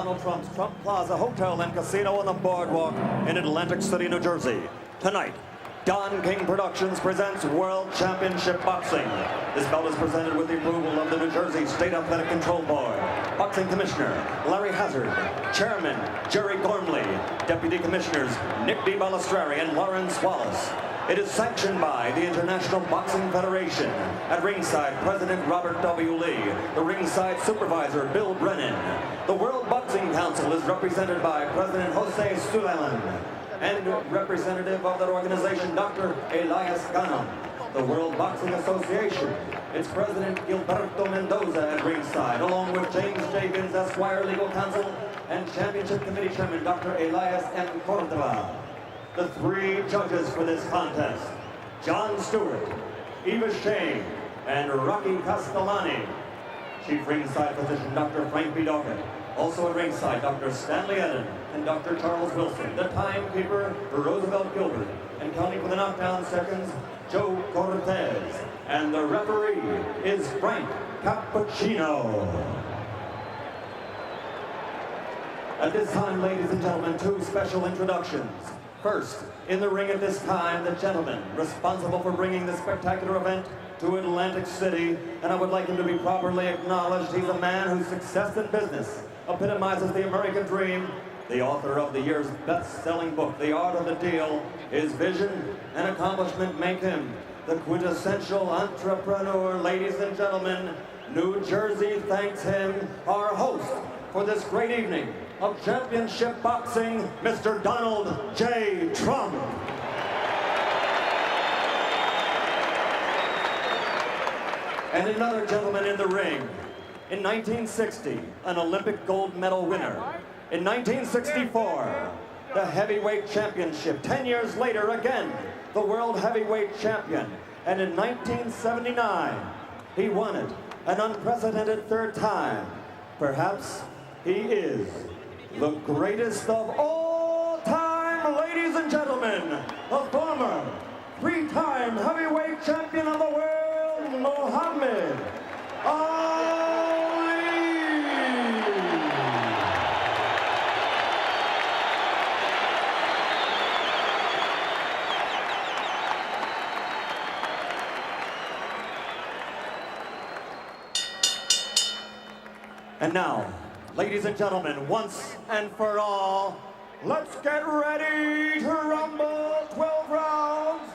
Donald Trump's Trump Plaza Hotel and Casino on the Boardwalk in Atlantic City, New Jersey. Tonight, Don King Productions presents World Championship Boxing. This bout is presented with the approval of the New Jersey State Athletic Control Board. Boxing Commissioner Larry Hazard, Chairman Jerry Gormley, Deputy Commissioners Nick D. Balistrari and Lawrence Wallace. It is sanctioned by the International Boxing Federation. At ringside, President Robert W. Lee. The ringside supervisor, Bill Brennan. The World Boxing Council is represented by President Jose Suleiman and representative of that organization, Dr. Elias Ganem. The World Boxing Association, its president, Gilberto Mendoza, at ringside, along with James J. Gins, Esquire, legal counsel, and championship committee chairman, Dr. Elias M. Cordova. The three judges for this contest, John Stewart, Eva Shane, and Rocky Castellani. Chief ringside physician, Dr. Frank B. Doggett. Also at ringside, Dr. Stanley Eden and Dr. Charles Wilson. The timekeeper, Roosevelt Gilbert. And counting for the knockdown seconds, Joe Cortez. And the referee is Frank Cappuccino. At this time, ladies and gentlemen, two special introductions. First, in the ring at this time, the gentleman responsible for bringing this spectacular event to Atlantic City, and I would like him to be properly acknowledged. He's a man whose success in business epitomizes the American dream, the author of the year's best-selling book, The Art of the Deal. His vision and accomplishment make him the quintessential entrepreneur. Ladies and gentlemen, New Jersey thanks him, our host for this great evening of championship boxing, Mr. Donald J. Trump. And another gentleman in the ring. In 1960, an Olympic gold medal winner. In 1964, the heavyweight championship. 10 years later, again, the world heavyweight champion. And in 1979, he won it an unprecedented third time. Perhaps he is the greatest of all time, ladies and gentlemen, a former three-time heavyweight champion of the world, Muhammad Ali. And now, ladies and gentlemen, once and for all, let's get ready to rumble. 12 rounds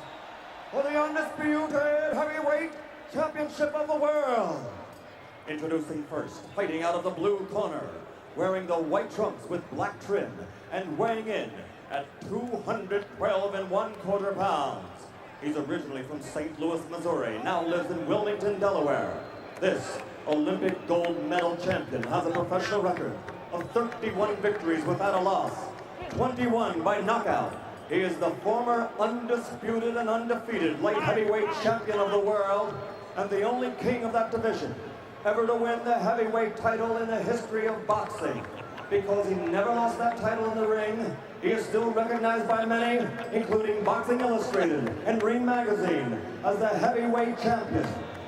for the Undisputed Heavyweight Championship of the World. Introducing first, fighting out of the blue corner, wearing the white trunks with black trim, and weighing in at 212 1/4 pounds. He's originally from St. Louis, Missouri, now lives in Wilmington, Delaware. This Olympic gold medal champion has a professional record of 31 victories without a loss, 21 by knockout. He is the former undisputed and undefeated light heavyweight champion of the world and the only king of that division ever to win the heavyweight title in the history of boxing. Because he never lost that title in the ring, he is still recognized by many, including Boxing Illustrated and Ring Magazine, as the heavyweight champion.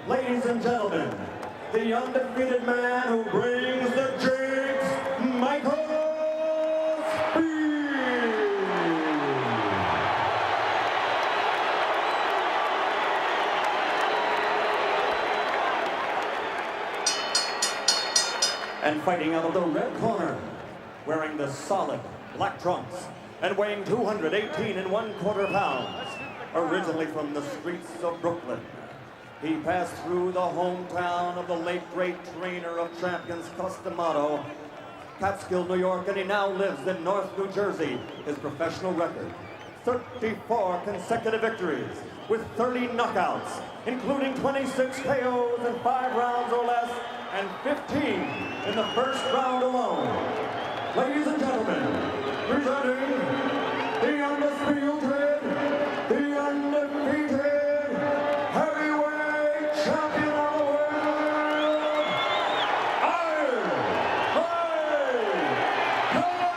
Ladies and gentlemen, the undefeated man who brings the jigs, Michael Spinks. And fighting out of the red corner, wearing the solid black trunks and weighing 218 1/4 pounds, originally from the streets of Brooklyn. He passed through the hometown of the late great trainer of champions, Costamato, Catskill, New York, and he now lives in North New Jersey. His professional record, 34 consecutive victories with 30 knockouts, including 26 KOs in 5 rounds or less, and 15 in the first round alone. Ladies and gentlemen, presenting the undisputed, the undefeated heavyweight champion of the world, Tyson.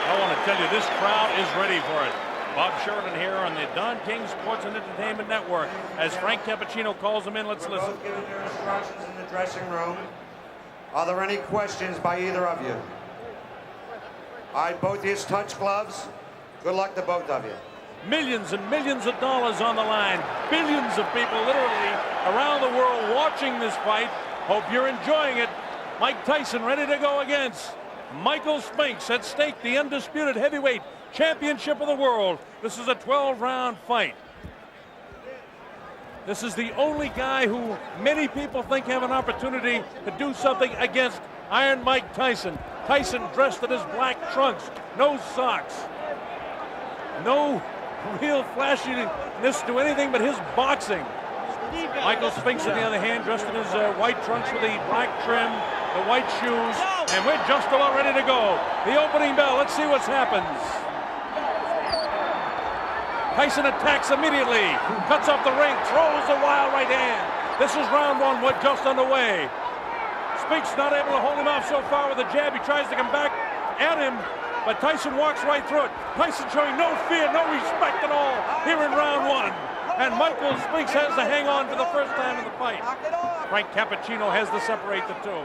I want to tell you, this crowd is ready for it. Bob Sheridan here on the Don King Sports and Entertainment Network. As Frank Cappuccino calls them in, let's We're listen. both giving your instructions in the dressing room. Are there any questions by either of you? All right, both of you touch gloves. Good luck to both of you. Millions and millions of dollars on the line. Billions of people literally around the world watching this fight. Hope you're enjoying it. Mike Tyson ready to go against Michael Spinks. At stake, the undisputed heavyweight championship of the world. This is a 12-round fight. This is the only guy who many people think have an opportunity to do something against Iron Mike Tyson. Tyson dressed in his black trunks, no socks, no real flashiness to anything but his boxing. Michael Spinks, on the other hand, dressed in his white trunks with the black trim, the white shoes, and we're just about ready to go. The opening bell, let's see what happens. Tyson attacks immediately, cuts off the ring, throws the wild right hand. This is round one, we're just underway. Spinks not able to hold him off so far with a jab. He tries to come back at him, but Tyson walks right through it. Tyson showing no fear, no respect at all here in round one. And Michael Spinks has to hang on for the first time in the fight. Frank Cappuccino has to separate the two.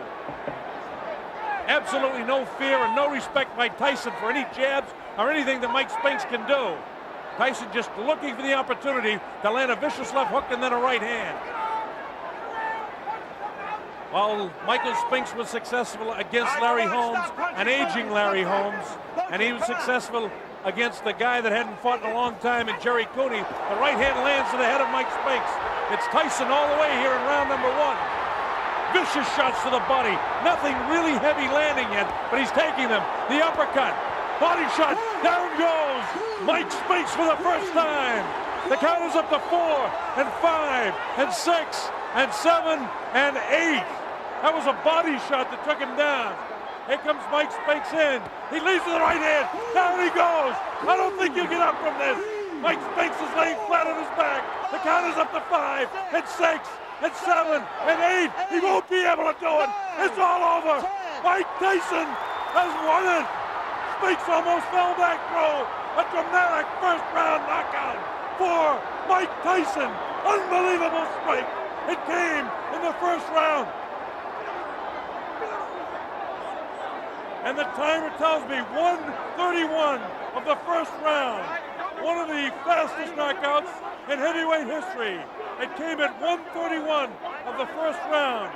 Absolutely no fear and no respect by Tyson for any jabs or anything that Mike Spinks can do. Tyson just looking for the opportunity to land a vicious left hook and then a right hand. While Michael Spinks was successful against Larry Holmes, an aging Larry Holmes, and he was successful against the guy that hadn't fought in a long time in Jerry Cooney, the right hand lands to the head of Mike Spinks. It's Tyson all the way here in round number one. Vicious shots to the body. Nothing really heavy landing yet, but he's taking them. The uppercut, body shot, down goes Mike Spinks for the first time. The count is up to 4 and 5 and 6 and 7 and 8. That was a body shot that took him down. Here comes Mike Spinks in. He leads to the right hand. Down he goes. I don't think he'll get up from this. Mike Spinks is laying flat on his back. The count is up to 5 and 6 and 7 and 8. He won't be able to do it. It's all over. Mike Tyson has won it. Spinks almost fell back through. A dramatic first round knockout for Mike Tyson. Unbelievable strike. It came in the first round. And the timer tells me 1:31 of the first round. One of the fastest knockouts in heavyweight history. It came at 1:31 of the first round.